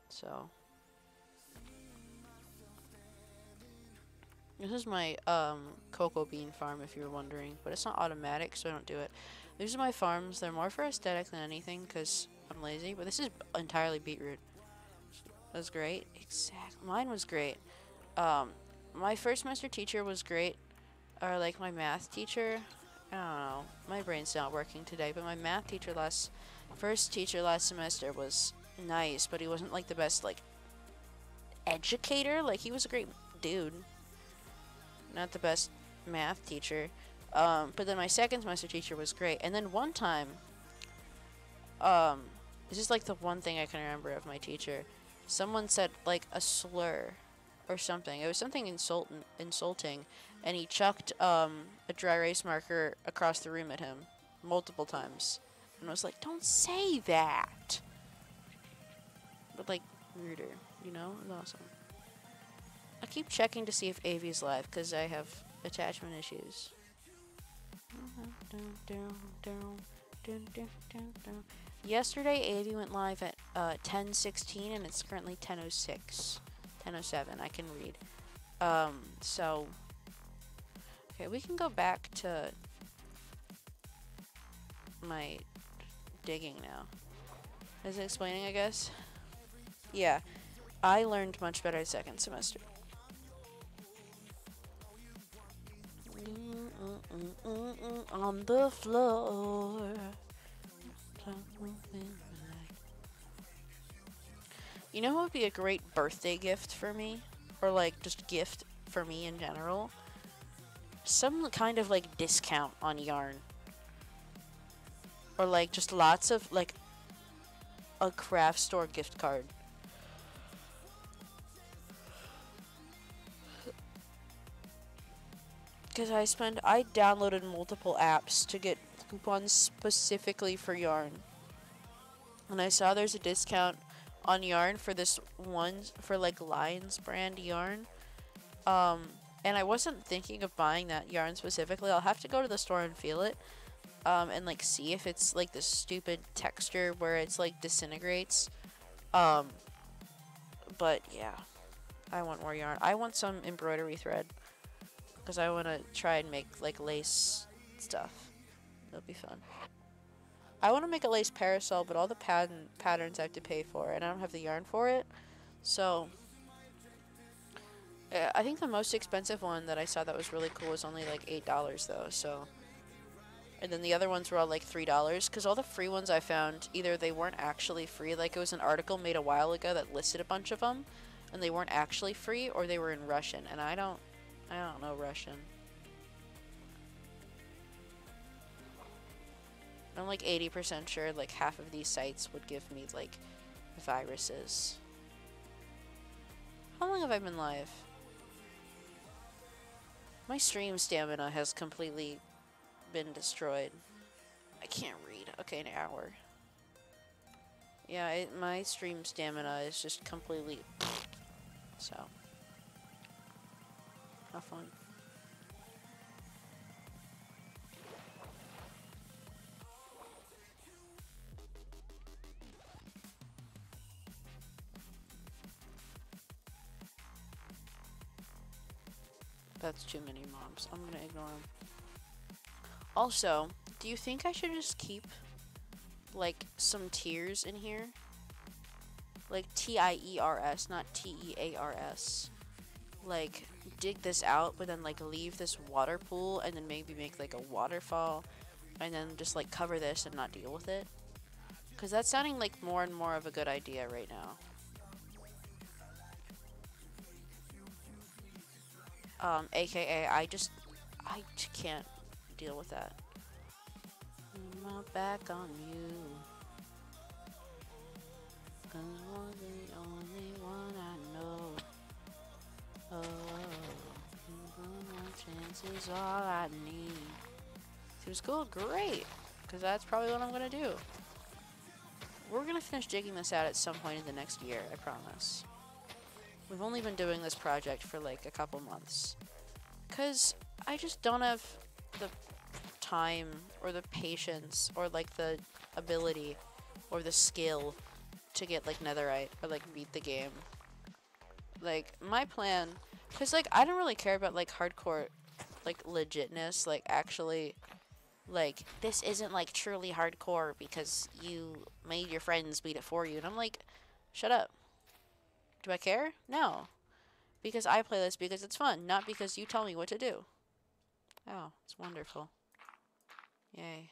So this is my cocoa bean farm, if you were wondering, but it's not automatic, so I don't do it. These are my farms. They're more for aesthetic than anything, because I'm lazy. But this is entirely beetroot. That's great. Exactly. Mine was great. My first semester teacher was great. Or like my math teacher. I don't know. My brain's not working today. But my math teacher first teacher last semester was nice. But he wasn't like the best like educator. Like he was a great dude. Not the best math teacher. But then my second semester teacher was great. And then one time, this is like the one thing I can remember of my teacher. Someone said like a slur or something. It was something insulting, and he chucked a dry erase marker across the room at him multiple times. And I was like, don't say that. But like weirder, you know? It was awesome. I keep checking to see if Avi's live because I have attachment issues. Yesterday, Avi went live at 10:16, and it's currently 10:06, 10:07. I can read. So okay, we can go back to my digging now. Is it explaining? I guess. Yeah, I learned much better second semester. On the floor. You know what would be a great birthday gift for me? Or like just gift for me in general? Some kind of like discount on yarn. Or like just lots of like a craft store gift card. Because I downloaded multiple apps to get coupons specifically for yarn. And I saw there's a discount on yarn for this one, for like Lions brand yarn. And I wasn't thinking of buying that yarn specifically. I'll have to go to the store and feel it. And like see if it's like this stupid texture where it's like disintegrates. But yeah, I want more yarn. I want some embroidery thread. Because I want to try and make like lace stuff. That'll be fun. I want to make a lace parasol, but all the patterns I have to pay for, and I don't have the yarn for it. So I think the most expensive one that I saw that was really cool was only like $8 though. So And then the other ones were all like $3 because all the free ones I found, either they weren't actually free, like it was an article made a while ago that listed a bunch of them, and they weren't actually free, or they were in Russian, and I don't know Russian. I'm like 80% sure like half of these sites would give me like viruses. How long have I been live? My stream stamina has completely been destroyed. I can't read. Okay, an hour. Yeah, my stream stamina is just completely... So. Have fun. That's too many mobs. I'm gonna ignore them. Also, do you think I should just keep, like, some tiers in here? Like, T-I-E-R-S, not T-E-A-R-S. Like, dig this out, but then, like, leave this water pool, and then maybe make, like, a waterfall, and then just, like, cover this and not deal with it. Because that's sounding like more and more of a good idea right now. AKA, I can't deal with that. My back on you. 'Cause you're the only one I know. Oh, one chance is all I need. Seems cool? Great. Because that's probably what I'm going to do. We're going to finish digging this out at some point in the next year, I promise. We've only been doing this project for like a couple months. Because I just don't have the time or the patience or like the ability or the skill to get like netherite or like beat the game. Like my plan, because like I don't really care about like hardcore like legitness, like actually like this isn't like truly hardcore because you made your friends beat it for you. And I'm like, shut up. Do I care? No. Because I play this because it's fun, not because you tell me what to do. Oh, it's wonderful. Yay.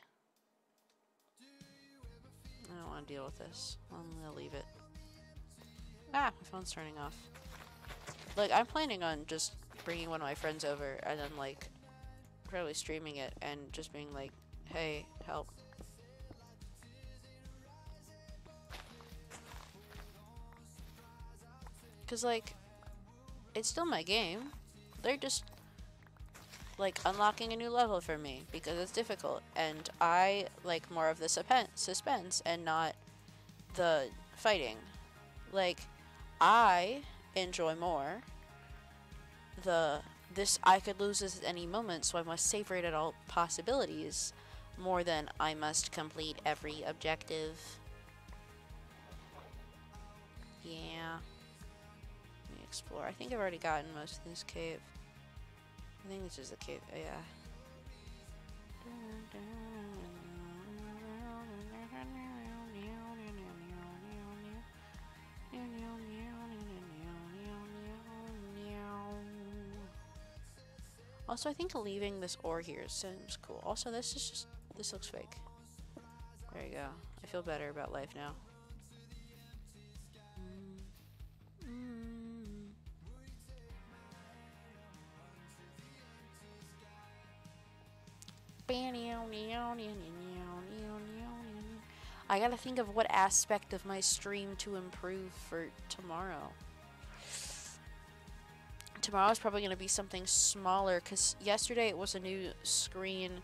I don't want to deal with this. I'm gonna leave it. Ah, my phone's turning off. Like, I'm planning on just bringing one of my friends over and then, like, probably streaming it and just being like, hey, help. Because, like, it's still my game. They're just, like, unlocking a new level for me because it's difficult. And I like more of the suspense and not the fighting. Like, I enjoy more this I could lose this at any moment, so I must savor it at all possibilities more than I must complete every objective. Yeah. Let me explore. I think I've already gotten most of this cave. I think this is the cave. Oh, yeah. Also, I think leaving this ore here seems cool. Also, this looks fake. There you go. I feel better about life now. I gotta think of what aspect of my stream to improve for tomorrow. Tomorrow's probably gonna be something smaller, because yesterday it was a new screen,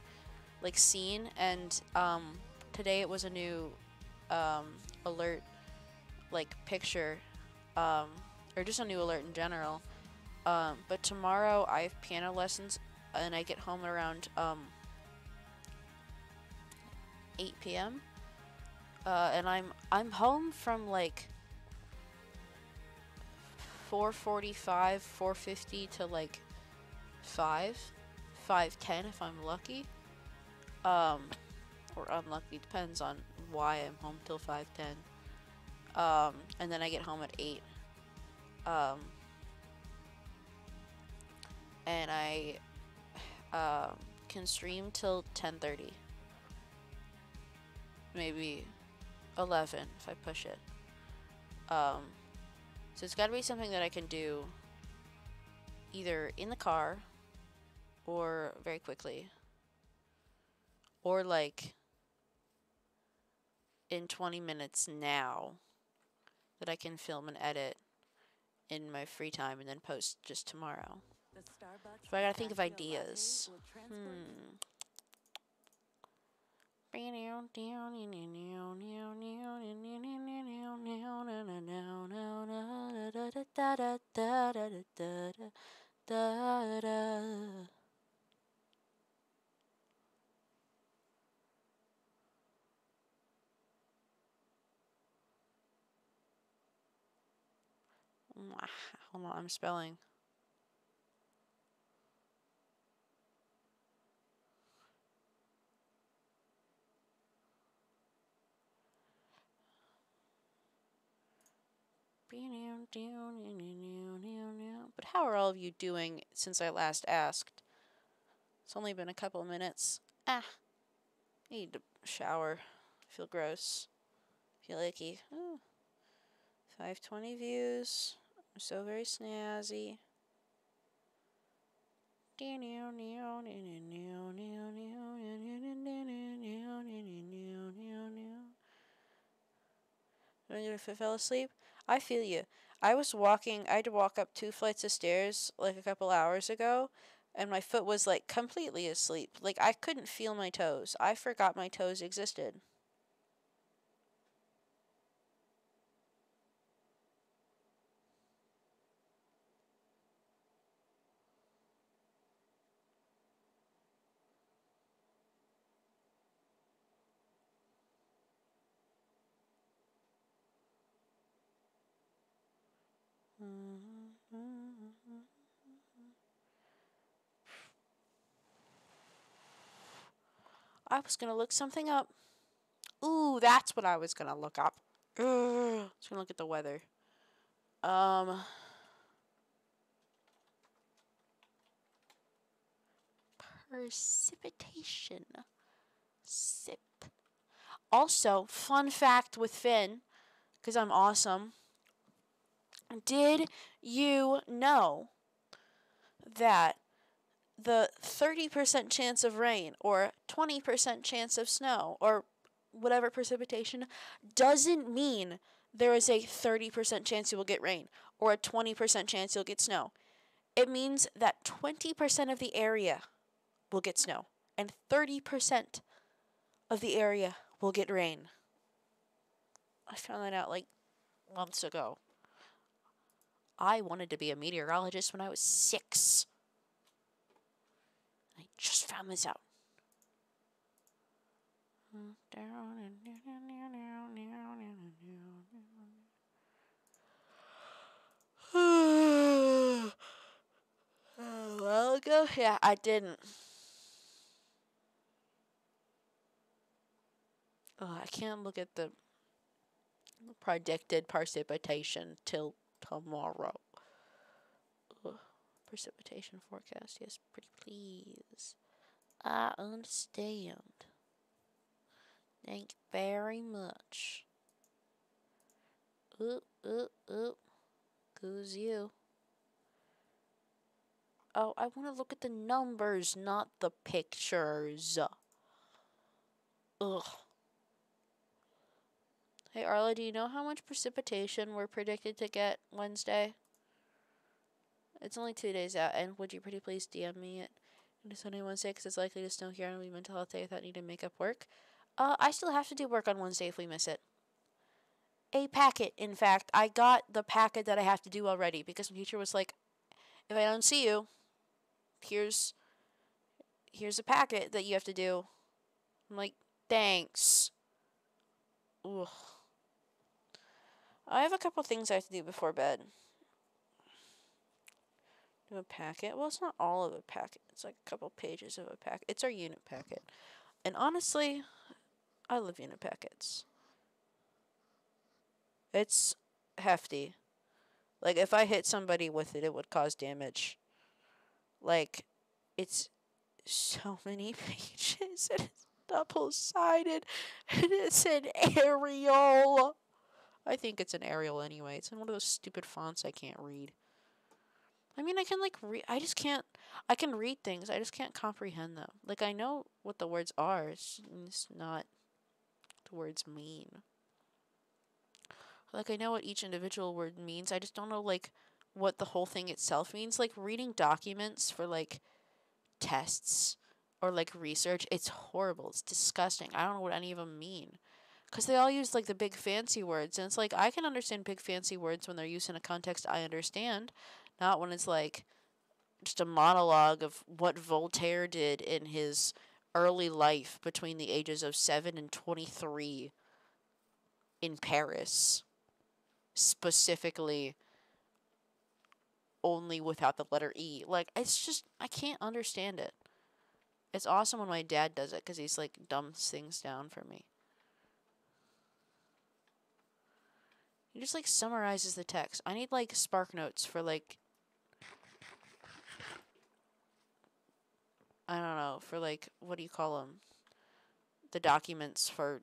like, scene, and today it was a new alert, like, picture, or just a new alert in general. But tomorrow I have piano lessons, and I get home around 8 p.m. And I'm home from like 4:45, 4:50 to like 5:10 if I'm lucky. Or unlucky, depends on why I'm home till 5:10. And then I get home at 8. And I can stream till 10:30. maybe 11 if I push it. So it's got to be something that I can do either in the car or very quickly, or like in 20 minutes now that I can film and edit in my free time and then post just tomorrow. So I gotta think of ideas. Hold on, I'm spelling. But how are all of you doing since I last asked? It's only been a couple of minutes. I need to shower. I feel gross. Feel icky. 520 views. I'm so very snazzy. If I fell asleep, I feel you. I had to walk up 2 flights of stairs like a couple hours ago, and my foot was like completely asleep. Like I couldn't feel my toes. I forgot my toes existed. I was gonna look something up. Ooh, that's what I was gonna look up. I was gonna look at the weather. Precipitation. Sip. Also, fun fact with Finn, because I'm awesome. Did you know that the 30% chance of rain or 20% chance of snow or whatever precipitation doesn't mean there is a 30% chance you will get rain or a 20% chance you'll get snow? It means that 20% of the area will get snow and 30% of the area will get rain. I found that out like months ago. I wanted to be a meteorologist when I was 6. I just found this out. A while ago? Yeah, I didn't. I can't look at the predicted precipitation till tomorrow. Precipitation forecast, yes, pretty please. I understand. Thank you very much. Who's you? Oh, I want to look at the numbers, not the pictures. Ugh. Hey, Arla, do you know how much precipitation we're predicted to get Wednesday? It's only 2 days out, and would you pretty please DM me it? It's Sunday, Wednesday, because it's likely to snow here and it'll be mental health day without needing to make up work. I still have to do work on Wednesday if we miss it. A packet, in fact. I got the packet that I have to do already, because my teacher was like, if I don't see you, here's a packet that you have to do. I'm like, thanks. Ugh. I have a couple things I have to do before bed. Do a packet. Well, it's not all of a packet. It's like a couple pages of a packet. It's our unit packet. And honestly, I love unit packets. It's hefty. Like, if I hit somebody with it, it would cause damage. Like, it's so many pages. double-sided, and it's an Arial. I think it's an Arial anyway. It's in one of those stupid fonts I can't read. I mean, I can, like, read. I just can't. I can read things. I just can't comprehend them. Like, I know what the words are. It's not what the words mean. Like, I know what each individual word means. I just don't know, like, what the whole thing itself means. Like, reading documents for, like, tests or, like, research, it's horrible. It's disgusting. I don't know what any of them mean. Because they all use, like, the big fancy words. And it's like, I can understand big fancy words when they're used in a context I understand. Not when it's, like, just a monologue of what Voltaire did in his early life between the ages of 7 and 23 in Paris. Specifically, only without the letter E. Like, it's just, I can't understand it. It's awesome when my dad does it, because he's, like, dumbs things down for me. He just, like, summarizes the text. I need, like, Spark Notes for, like, I don't know, for, like, what do you call them? The documents for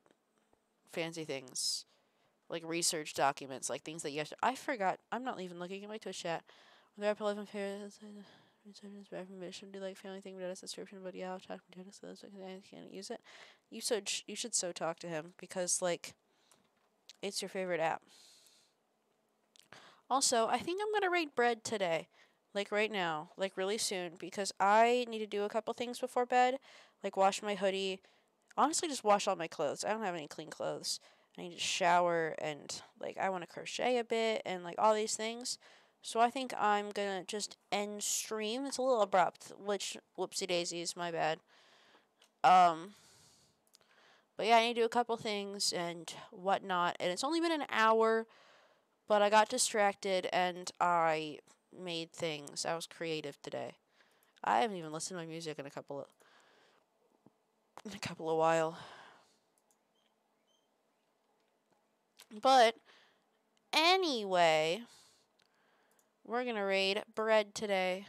fancy things. Like, research documents, like, things that you have to... I forgot. I'm not even looking at my Twitch chat. When there are 11 periods, research should do, like, family thing, but that's a description, but yeah, I'll talk to him, so I can't use it. You should so talk to him, because, like, it's your favorite app. Also, I think I'm gonna rate bread today. Like, right now. Like, really soon. Because I need to do a couple things before bed. Like, wash my hoodie. Honestly, just wash all my clothes. I don't have any clean clothes. I need to shower and, like, I want to crochet a bit and, like, all these things. So I think I'm gonna just end stream. It's a little abrupt, which, whoopsie daisies, my bad. But yeah, I need to do a couple things and whatnot. And it's only been an hour, but I got distracted and I made things. I was creative today. I haven't even listened to my music in a couple of while. But anyway, we're gonna raid bread today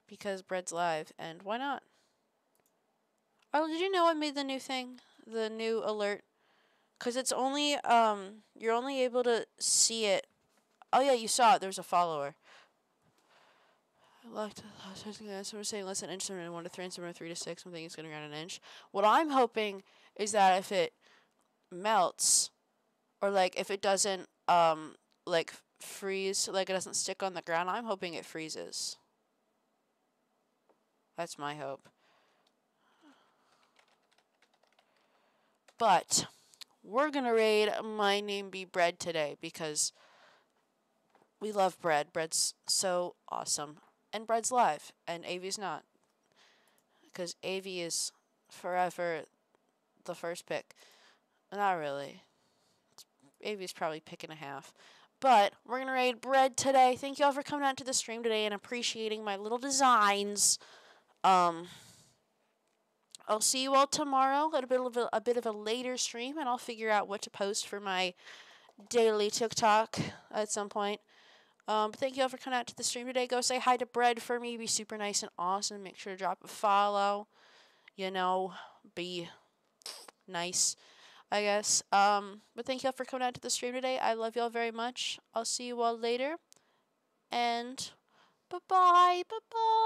because bread's live, and why not? Oh, did you know I made the new thing, the new alert? Cause it's only you're only able to see it. Oh yeah, you saw it. There's a follower. I looked. So we're saying less than an inch, and 1 to 3, and 3 to 6. I'm thinking it's gonna run an inch. What I'm hoping is that if it melts, or like if it doesn't like freeze, like it doesn't stick on the ground, I'm hoping it freezes. That's my hope. But we're gonna raid My Name Be Bread today because we love bread. Bread's so awesome. And bread's live, and Avi's not. Because Avi is forever the first pick. Not really. Avi's probably pick and a half. But we're going to raid bread today. Thank you all for coming out to the stream today and appreciating my little designs. I'll see you all tomorrow at a bit of a later stream, and I'll figure out what to post for my daily TikTok at some point. But thank you all for coming out to the stream today. Go say hi to Bread for me. Be super nice and awesome. Make sure to drop a follow. You know, be nice, I guess. But thank you all for coming out to the stream today. I love you all very much. I'll see you all later. And bye-bye. Bye-bye.